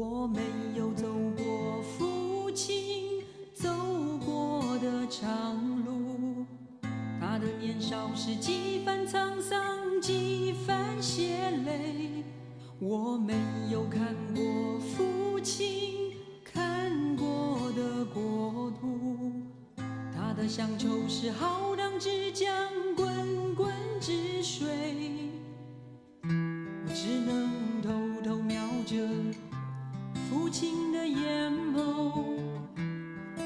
我没有走过父亲走过的长路，他的年少是几番沧桑，几番血泪。我没有看过父亲看过的国度，他的乡愁是浩荡之江，滚滚之水。我只能偷偷瞄着父亲的眼眸，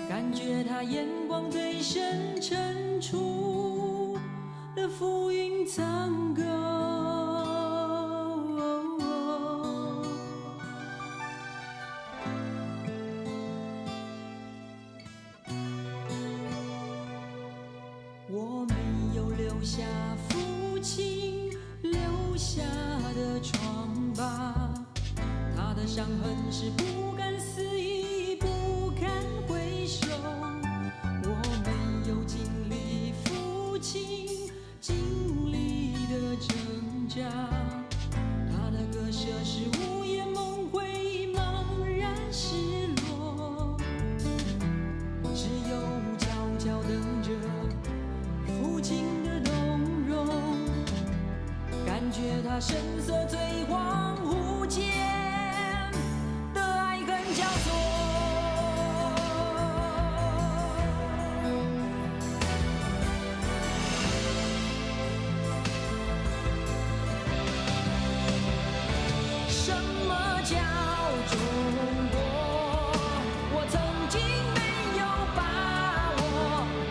感觉他眼光最深沉处的浮云苍狗。我没有留下父亲留下的疮疤，他的伤痕是不敢思议，不敢回首。我没有经历父亲经历的挣扎，他的割舍是午夜梦回，茫然失落。我只有悄悄等着父亲的动容，感觉他神色最恍惚间的爱恨交错。什么叫中国？我曾经没有把握，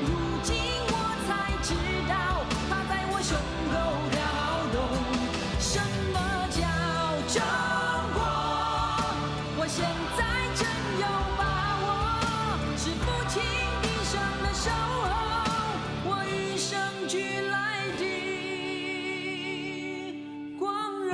如今我才知道它在我胸口跳动。什么叫中国？我现在真有把握，是父亲一生的守候，我与生俱来的光荣。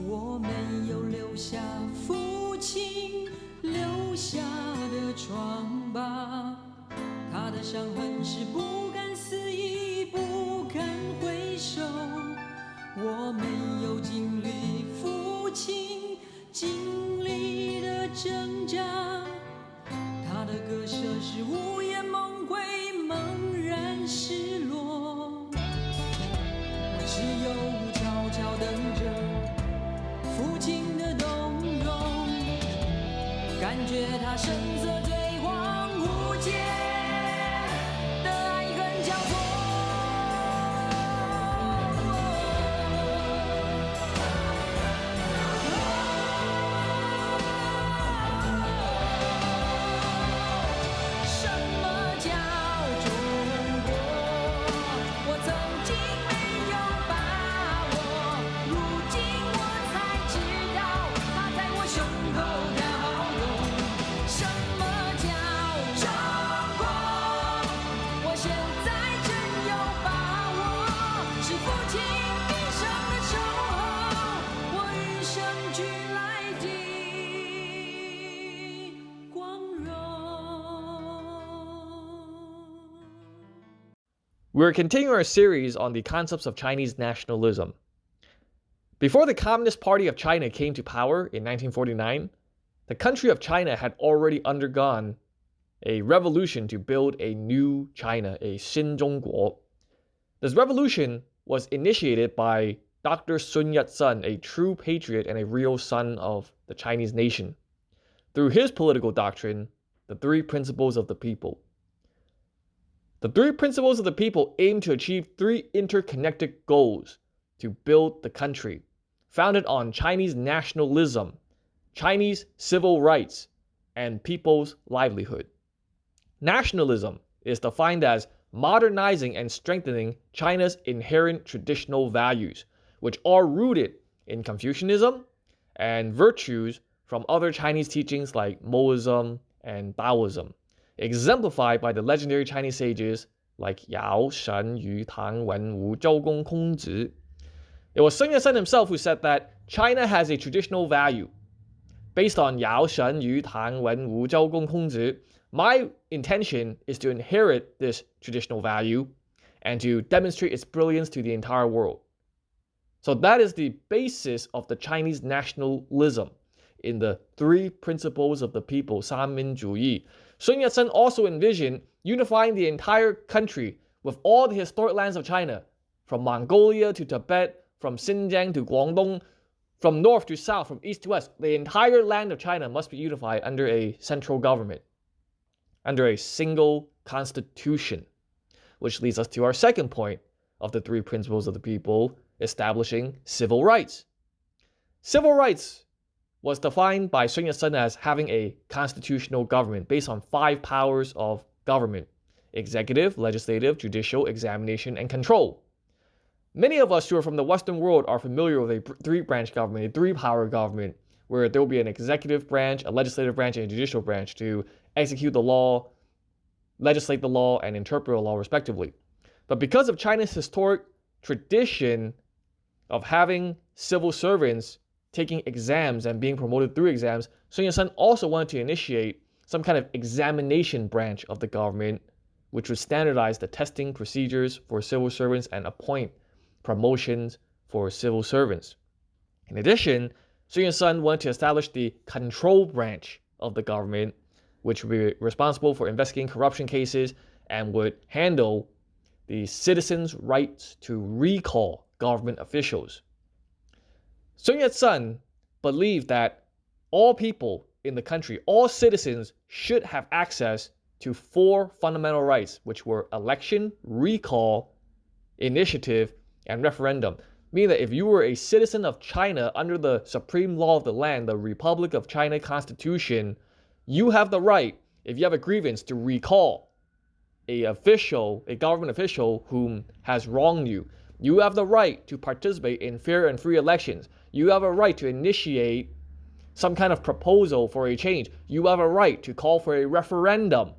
我没有留下父亲留下的疮疤，他的伤痕是不敢思议，不敢回首。我没有经历父亲经历的挣扎，他的割舍是午夜梦回，茫然失落。我只有悄悄等着父亲的动容，感觉他神色最恍惚间的爱恨交错。什么叫中国？我曾经没有把握，如今我才知道它在我胸口跳动。什么叫中国？我现在真有把握，是父亲一生的守候，我与生俱来的光荣。We're continuing our series on the concepts of Chinese nationalism. Before the Communist Party of China came to power in 1949, the country of China had already undergone a revolution to build a new China, a 新中国. This revolution was initiated by Dr. Sun Yat-sen, a true patriot and a real son of the Chinese nation, through his political doctrine, the three principles of the people. The three principles of the people aim to achieve three interconnected goals to build the country, founded on Chinese nationalism, Chinese civil rights, and people's livelihood. Nationalism is defined as modernizing and strengthening China's inherent traditional values, which are rooted in Confucianism and virtues from other Chinese teachings like Moism and Taoism, exemplified by the legendary Chinese sages like Yao, Shen, Yu, Tang, Wen, Wu, Zhou Gong, Kong Zi. It was Sun Yat-sen himself who said that China has a traditional value. Based on Yao, Shen, Yu, Tang, Wen, Wu, Zhou Gong, Kong Zi, my intention is to inherit this traditional value and to demonstrate its brilliance to the entire world. So that is the basis of the Chinese nationalism in the three principles of the people, 三民主义. Sun Yat-sen also envisioned unifying the entire country with all the historic lands of China, from Mongolia to Tibet, from Xinjiang to Guangdong, from north to south, from east to west. The entire land of China must be unified under a central government, under a single constitution, which leads us to our second point of the three principles of the people, establishing civil rights. Civil rights was defined by Sun Yat-sen as having a constitutional government based on 5 powers of government: executive, legislative, judicial, examination, and control. Many of us who are from the Western world are familiar with a 3-branch government, a 3-power government, where there will be an executive branch, a legislative branch, and a judicial branch to execute the law, legislate the law, and interpret the law respectively. But because of China's historic tradition of having civil servants taking exams and being promoted through exams, Sun Yat-sen also wanted to initiate some kind of examination branch of the government, which would standardize the testing procedures for civil servants and appoint promotions for civil servants. In addition, Sun Yat-sen wanted to establish the control branch of the government, which would be responsible for investigating corruption cases and would handle the citizens' rights to recall government officials. Sun Yat-sen believed that all people in the country, all citizens, should have access to 4 fundamental rights, which were election, recall, initiative, and referendum. Meaning that if you were a citizen of China under the supreme law of the land, the Republic of China Constitution, you have the right, if you have a grievance, to recall a government official whom has wronged you. You have the right to participate in fair and free elections. You have a right to initiate some kind of proposal for a change. You have a right to call for a referendum.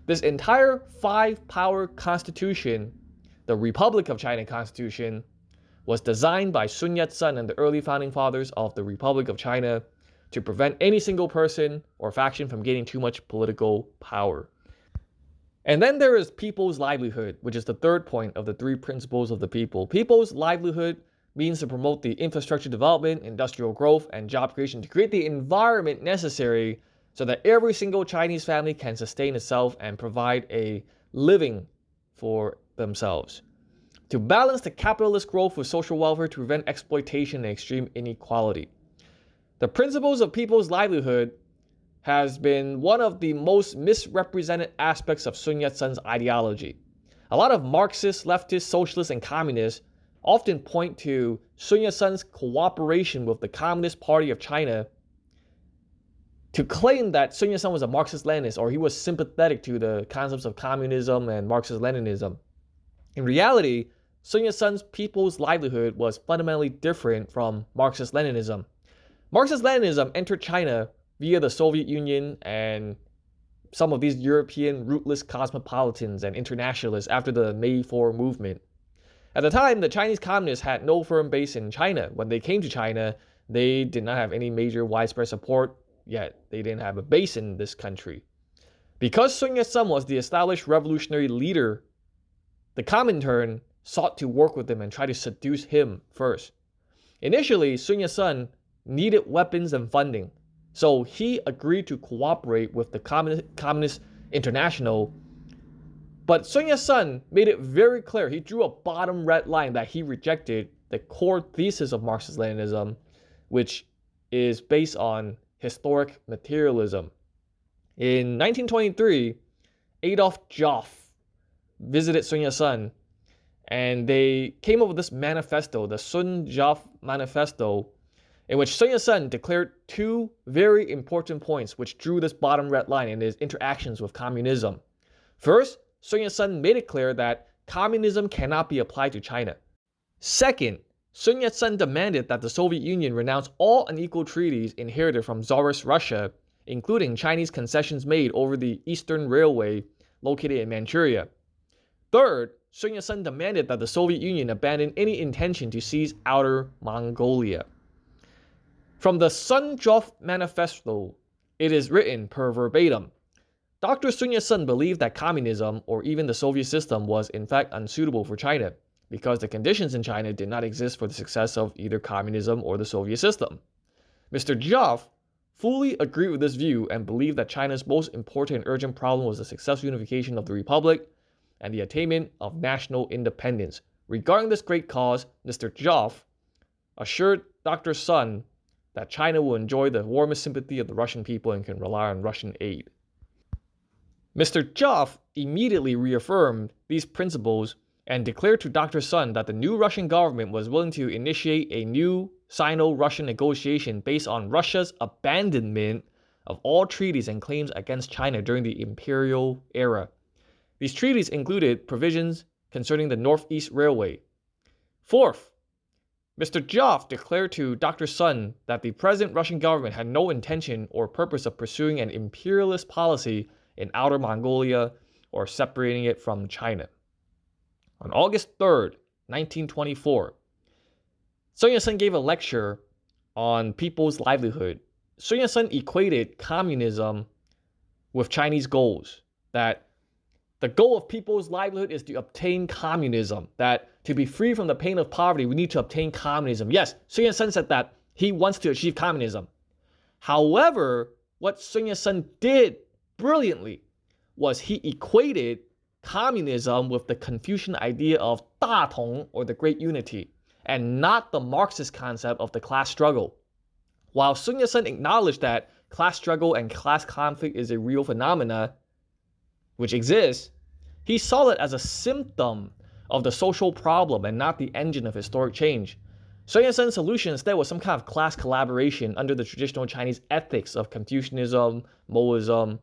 This entire 5-power constitution, the Republic of China Constitution, was designed by Sun Yat-sen and the early founding fathers of the Republic of China to prevent any single person or faction from gaining too much political power. And then there is people's livelihood, which is the third point of the 3 principles of the people. People's livelihood means to promote the infrastructure development, industrial growth, and job creation to create the environment necessary so that every single Chinese family can sustain itself and provide a living for themselves. To balance the capitalist growth with social welfare to prevent exploitation and extreme inequality. The principles of people's livelihood has been one of the most misrepresented aspects of Sun Yat-sen's ideology. A lot of Marxists, leftists, socialists, and communists often point to Sun Yat-sen's cooperation with the Communist Party of China to claim that Sun Yat-sen was a Marxist-Leninist or he was sympathetic to the concepts of communism and Marxist-Leninism. In reality, Sun Yat-sen's people's livelihood was fundamentally different from Marxist-Leninism. Marxist-Leninism entered China via the Soviet Union and some of these European rootless cosmopolitans and internationalists after the May 4 movement. At the time, the Chinese communists had no firm base in China. When they came to China, they did not have any major widespread support, yet they didn't have a base in this country. Because Sun Yat-sen was the established revolutionary leader, the Comintern sought to work with him and try to seduce him first. Initially, Sun Yat-sen needed weapons and funding, so he agreed to cooperate with the Communist International. But Sun Yat-sen made it very clear, he drew a bottom red line that he rejected the core thesis of Marxist-Leninism, which is based on historic materialism. In 1923, Adolf Joffe visited Sun Yat-sen, and they came up with this manifesto, the Sun-Joffe Manifesto, in which Sun Yat-sen declared 2 very important points which drew this bottom red line in his interactions with communism. First, Sun Yat-sen made it clear that communism cannot be applied to China. Second, Sun Yat-sen demanded that the Soviet Union renounce all unequal treaties inherited from Tsarist Russia, including Chinese concessions made over the Eastern Railway located in Manchuria. Third, Sun Yat-sen demanded that the Soviet Union abandon any intention to seize Outer Mongolia. From the Sun-Jof Manifesto, it is written per verbatim. Dr. Sun Yat-sen believed that communism, or even the Soviet system, was in fact unsuitable for China, because the conditions in China did not exist for the success of either communism or the Soviet system. Mr. Jof fully agreed with this view and believed that China's most important and urgent problem was the successful unification of the Republic and the attainment of national independence. Regarding this great cause, Mr. Jof assured Dr. Sun that China will enjoy the warmest sympathy of the Russian people and can rely on Russian aid. Mr. Jof immediately reaffirmed these principles and declared to Dr. Sun that the new Russian government was willing to initiate a new Sino-Russian negotiation based on Russia's abandonment of all treaties and claims against China during the imperial era. These treaties included provisions concerning the Northeast Railway. Fourth, Mr. Jof declared to Dr. Sun that the present Russian government had no intention or purpose of pursuing an imperialist policy in Outer Mongolia or separating it from China. On August 3rd, 1924, Sun Yat-sen gave a lecture on people's livelihood. Sun Yat-sen equated communism with Chinese goals, that the goal of people's livelihood is to obtain communism, that to be free from the pain of poverty, we need to obtain communism. Yes, Sun Yat-sen said that he wants to achieve communism. However, what Sun Yat-sen did brilliantly was he equated communism with the Confucian idea of 大同, or the Great Unity, and not the Marxist concept of the class struggle. While Sun Yat-sen acknowledged that class struggle and class conflict is a real phenomena which exists, he saw it as a symptom of the social problem and not the engine of historic change. Sun Yat-sen's solution instead was some kind of class collaboration under the traditional Chinese ethics of Confucianism, Maoism,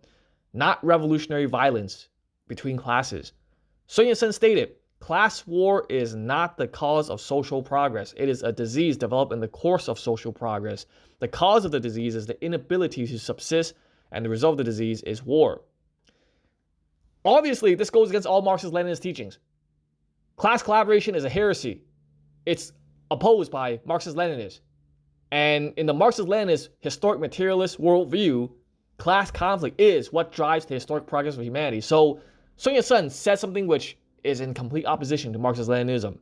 not revolutionary violence between classes. Sun Yat-sen stated, class war is not the cause of social progress. It is a disease developed in the course of social progress. The cause of the disease is the inability to subsist, and the result of the disease is war. Obviously, this goes against all Marxist-Leninist teachings. Class collaboration is a heresy. It's opposed by Marxist-Leninists. And in the Marxist-Leninist historic materialist worldview, class conflict is what drives the historic progress of humanity. So Sun Yat-sen said something which is in complete opposition to Marxist-Leninism.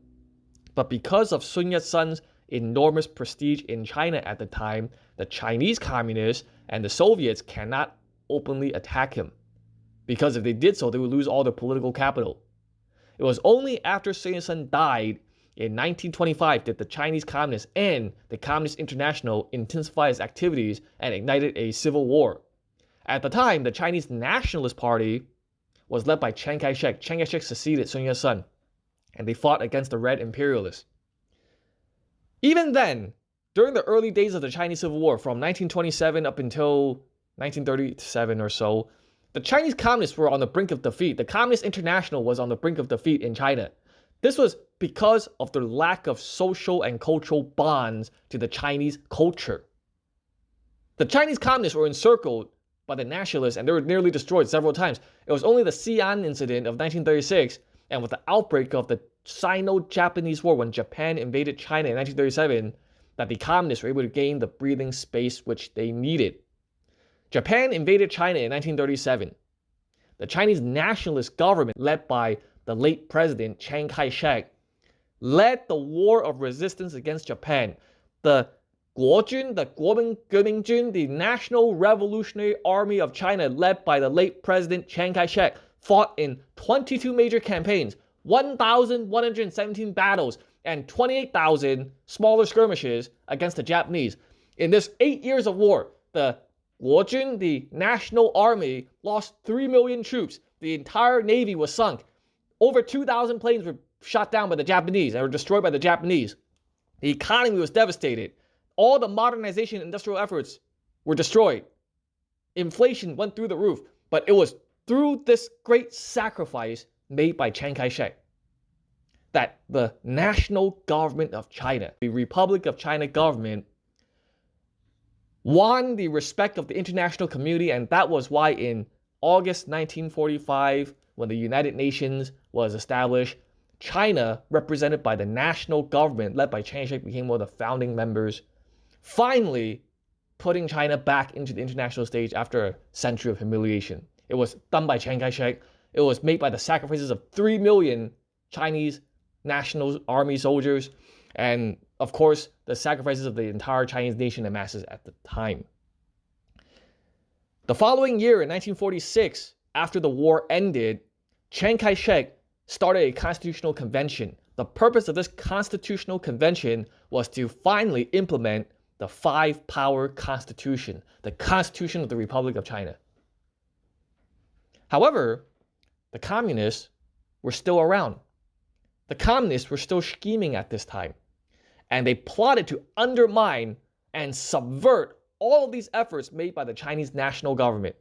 But because of Sun Yat-sen's enormous prestige in China at the time, the Chinese communists and the Soviets cannot openly attack him. Because if they did so, they would lose all their political capital. It was only after Sun Yat-sen died in 1925 that the Chinese Communists and the Communist International intensified its activities and ignited a civil war. At the time, the Chinese Nationalist Party was led by Chiang Kai-shek. Chiang Kai-shek succeeded Sun Yat-sen, and they fought against the Red Imperialists. Even then, during the early days of the Chinese Civil War, from 1927 up until 1937 or so, the Chinese Communists were on the brink of defeat. The Communist International was on the brink of defeat in China. This was because of their lack of social and cultural bonds to the Chinese culture. The Chinese Communists were encircled by the nationalists, and they were nearly destroyed several times. It was only the Xi'an incident of 1936, and with the outbreak of the Sino-Japanese War when Japan invaded China in 1937, that the communists were able to gain the breathing space which they needed. Japan invaded China in 1937. The Chinese nationalist government, led by the late president Chiang Kai-shek, led the war of resistance against Japan. The Guojun, the Kuominjun, the National Revolutionary Army of China, led by the late President Chiang Kai-shek, fought in 22 major campaigns, 1,117 battles, and 28,000 smaller skirmishes against the Japanese. In this 8 years of war, the Guojun, the National Army, lost 3 million troops. The entire navy was sunk. Over 2,000 planes were shot down by the Japanese and were destroyed by the Japanese. The economy was devastated. All the modernization industrial efforts were destroyed. Inflation went through the roof, but it was through this great sacrifice made by Chiang Kai-shek, that the national government of China, the Republic of China government, won the respect of the international community, and that was why in August 1945, when the United Nations was established, China, represented by the national government led by Chiang Kai-shek, became one of the founding members, finally putting China back into the international stage after a century of humiliation. It was done by Chiang Kai-shek. It was made by the sacrifices of 3 million Chinese National Army soldiers, and of course, the sacrifices of the entire Chinese nation and masses at the time. The following year, in 1946, after the war ended, Chiang Kai-shek started a constitutional convention. The purpose of this constitutional convention was to finally implement the five-power constitution, the Constitution of the Republic of China. However, the communists were still around. The communists were still scheming at this time, and they plotted to undermine and subvert all of these efforts made by the Chinese national government.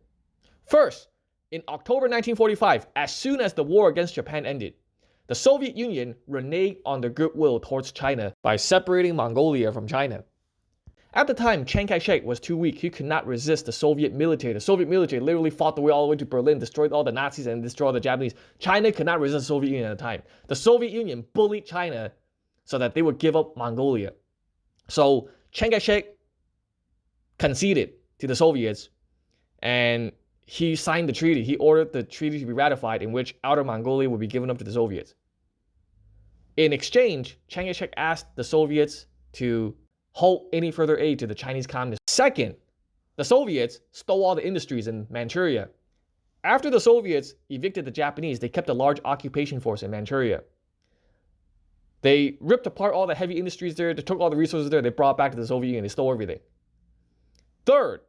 First, in October 1945, as soon as the war against Japan ended, the Soviet Union reneged on their goodwill towards China by separating Mongolia from China. At the time, Chiang Kai-shek was too weak. He could not resist the Soviet military. The Soviet military literally fought the way all the way to Berlin, destroyed all the Nazis, and destroyed the Japanese. China could not resist the Soviet Union at the time. The Soviet Union bullied China so that they would give up Mongolia. So Chiang Kai-shek conceded to the Soviets, and he signed the treaty. He ordered the treaty to be ratified, in which Outer Mongolia would be given up to the Soviets. In exchange, Chiang Kai-shek asked the Soviets to halt any further aid to the Chinese communists. Second, the Soviets stole all the industries in Manchuria. After the Soviets evicted the Japanese, they kept a large occupation force in Manchuria. They ripped apart all the heavy industries there, they took all the resources there, they brought back to the Soviet Union, they stole everything. Third,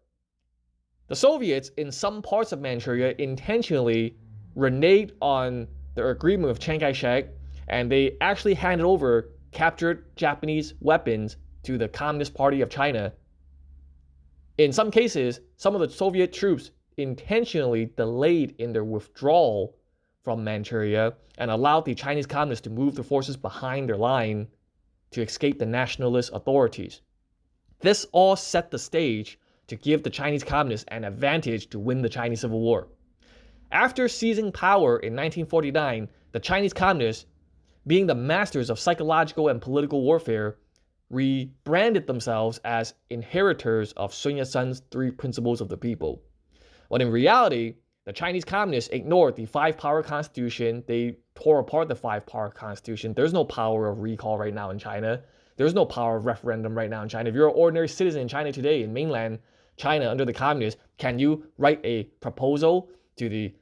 the Soviets in some parts of Manchuria intentionally reneged on their agreement with Chiang Kai-shek, and they actually handed over captured Japanese weapons to the Communist Party of China. In some cases, some of the Soviet troops intentionally delayed in their withdrawal from Manchuria and allowed the Chinese communists to move their forces behind their line to escape the nationalist authorities. This all set the stage to give the Chinese communists an advantage to win the Chinese Civil War. After seizing power in 1949, the Chinese communists, being the masters of psychological and political warfare, rebranded themselves as inheritors of Sun Yat-sen's 3 principles of the people. When in reality, the Chinese communists ignored the 5-power constitution. They tore apart the 5-power constitution. There's no power of recall right now in China. There's no power of referendum right now in China. If you're an ordinary citizen in China today, in mainland China under the communists, can you write a proposal to the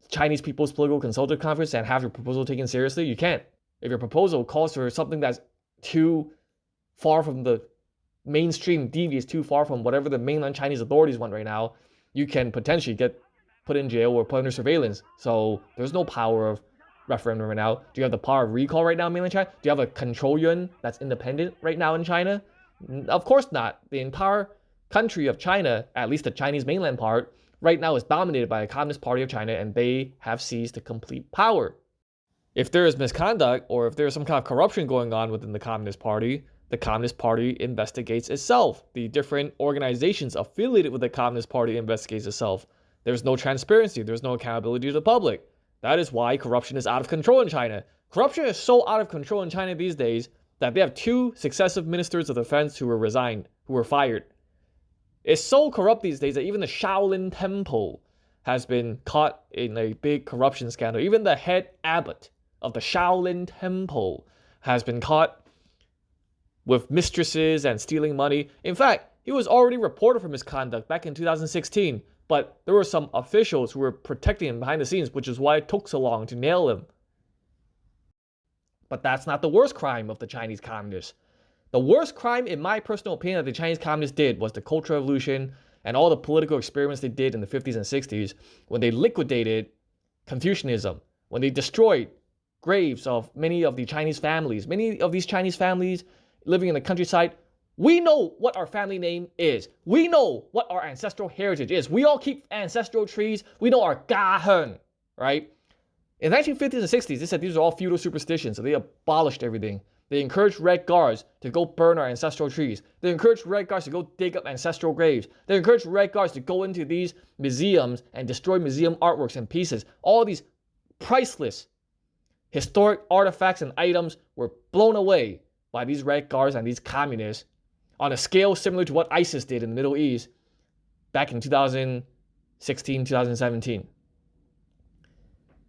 Chinese People's Political Consultative Conference and have your proposal taken seriously? You can't. If your proposal calls for something that's too far from the mainstream, deviates too far from whatever the mainland Chinese authorities want right now, you can potentially get put in jail or put under surveillance. So there's no power of referendum right now. Do you have the power of recall right now in mainland China? Do you have a control yuan that's independent right now in China? Of course not. The entire country of China, at least the Chinese mainland part, right now is dominated by the Communist Party of China, and they have seized the complete power. If there is misconduct or if there's some kind of corruption going on within the Communist Party, the Communist Party investigates itself. The different organizations affiliated with the Communist Party investigates itself. There's no transparency. There's no accountability to the public. That is why corruption is out of control in China. Corruption is so out of control in China these days that they have 2 successive ministers of defense who were fired. It's so corrupt these days that even the Shaolin Temple has been caught in a big corruption scandal. Even the head abbot of the Shaolin Temple has been caught with mistresses and stealing money. In fact, he was already reported for misconduct back in 2016, but there were some officials who were protecting him behind the scenes, which is why it took so long to nail him. But that's not the worst crime of the Chinese communists. The worst crime, in my personal opinion, that the Chinese communists did was the Cultural Revolution and all the political experiments they did in the 50s and 60s when they liquidated Confucianism, when they destroyed graves of many of the Chinese families. Many of these Chinese families living in the countryside We know what our family name is. We know what our ancestral heritage is. We all keep ancestral trees. We know our gaheng, right? In the 1950s and 60s, they said these are all feudal superstitions, so they abolished everything. They encouraged Red Guards to go burn our ancestral trees. They encouraged Red Guards to go dig up ancestral graves. They encouraged Red Guards to go into these museums and destroy museum artworks and pieces. All these priceless historic artifacts and items were blown away by these Red Guards and these communists on a scale similar to what ISIS did in the Middle East back in 2016, 2017.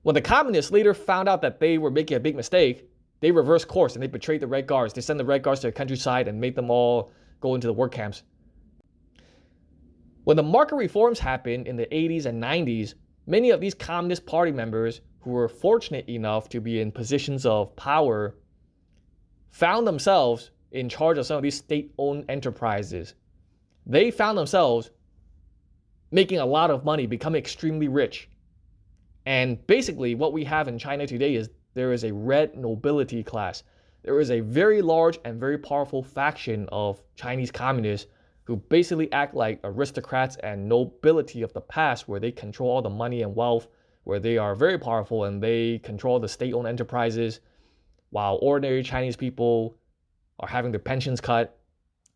When the communists later found out that they were making a big mistake, they reversed course and they betrayed the Red Guards. They sent the Red Guards to the countryside and made them all go into the work camps. When the market reforms happened in the 80s and 90s, many of these Communist Party members who were fortunate enough to be in positions of power found themselves in charge of some of these state-owned enterprises. They found themselves making a lot of money, becoming extremely rich. And basically what we have in China today is there is a red nobility class. There is a very large and very powerful faction of Chinese communists who basically act like aristocrats and nobility of the past, where they control all the money and wealth, where they are very powerful and they control the state-owned enterprises, while ordinary Chinese people are having their pensions cut.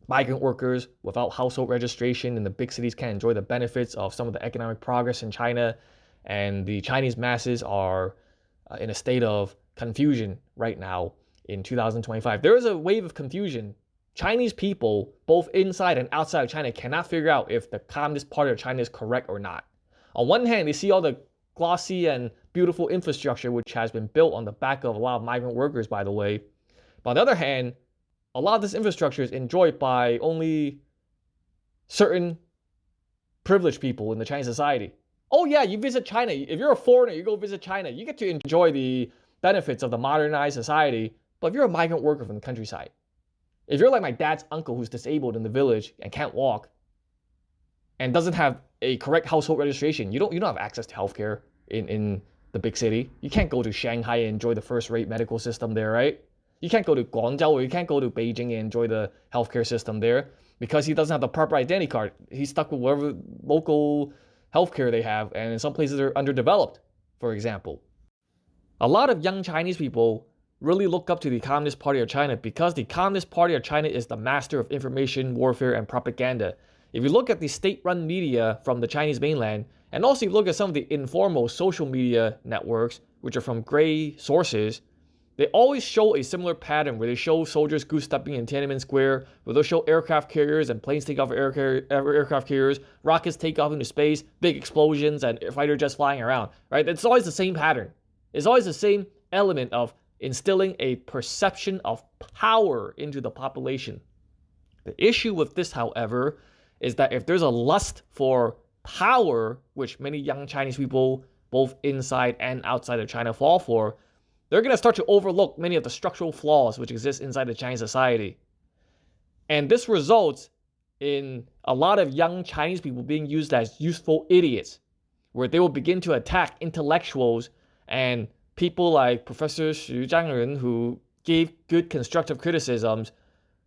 Migrant workers without household registration in the big cities can't enjoy the benefits of some of the economic progress in China. And the Chinese masses are in a state of confusion right now in 2025. There is a wave of confusion. Chinese people, both inside and outside of China, cannot figure out if the Communist Party of China is correct or not. On one hand, they see all the glossy and beautiful infrastructure which has been built on the back of a lot of migrant workers, by the way. But on the other hand, a lot of this infrastructure is enjoyed by only certain privileged people in the Chinese society. Oh yeah, you visit China. If you're a foreigner, you go visit China. You get to enjoy the benefits of the modernized society. But if you're a migrant worker from the countryside, if you're like my dad's uncle who's disabled in the village and can't walk and doesn't have a correct household registration, you don't have access to healthcare in the big city. You can't go to Shanghai and enjoy the first-rate medical system there, right? You can't go to Guangzhou or you can't go to Beijing and enjoy the healthcare system there because he doesn't have the proper identity card. He's stuck with whatever local healthcare they have, and in some places they're underdeveloped, for example. A lot of young Chinese people really look up to the Communist Party of China because the Communist Party of China is the master of information warfare and propaganda. If you look at the state-run media from the Chinese mainland, and also you look at some of the informal social media networks, which are from gray sources, they always show a similar pattern where they show soldiers goose-stepping in Tiananmen Square, where they'll show aircraft carriers and planes take off aircraft carriers, rockets take off into space, big explosions, and fighter jets flying around, right? It's always the same pattern. It's always the same element of instilling a perception of power into the population. The issue with this, however, is that if there's a lust for power, which many young Chinese people, both inside and outside of China, fall for, they're going to start to overlook many of the structural flaws which exist inside the Chinese society. And this results in a lot of young Chinese people being used as useful idiots, where they will begin to attack intellectuals and people like Professor Xu Zhangren, who gave good constructive criticisms,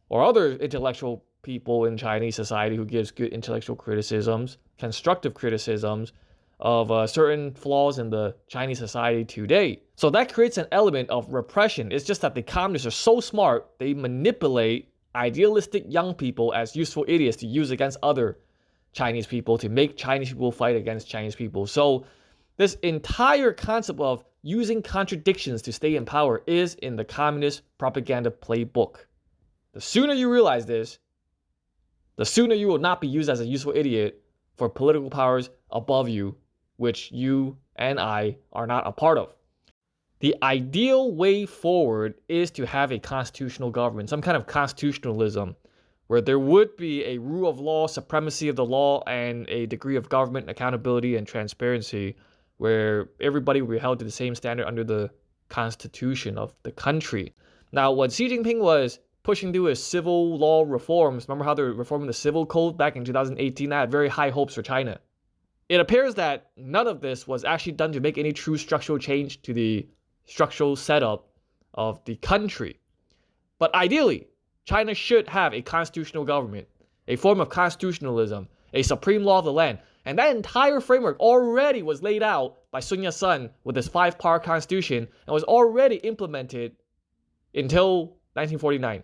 or other intellectual people in Chinese society who gives good intellectual criticisms, constructive criticisms of certain flaws in the Chinese society today. So that creates an element of repression. It's just that the communists are so smart, they manipulate idealistic young people as useful idiots to use against other Chinese people, to make Chinese people fight against Chinese people. So this entire concept of using contradictions to stay in power is in the communist propaganda playbook. The sooner you realize this, the sooner you will not be used as a useful idiot for political powers above you, which you and I are not a part of. The ideal way forward is to have a constitutional government, some kind of constitutionalism, where there would be a rule of law, supremacy of the law, and a degree of government accountability and transparency, where everybody will be held to the same standard under the constitution of the country. Now, when Xi Jinping was pushing through his civil law reforms, remember how they were reforming the civil code back in 2018? That had very high hopes for China. It appears that none of this was actually done to make any true structural change to the structural setup of the country. But ideally, China should have a constitutional government, a form of constitutionalism, a supreme law of the land. And that entire framework already was laid out by Sun Yat-sen with his 5-part constitution and was already implemented until 1949.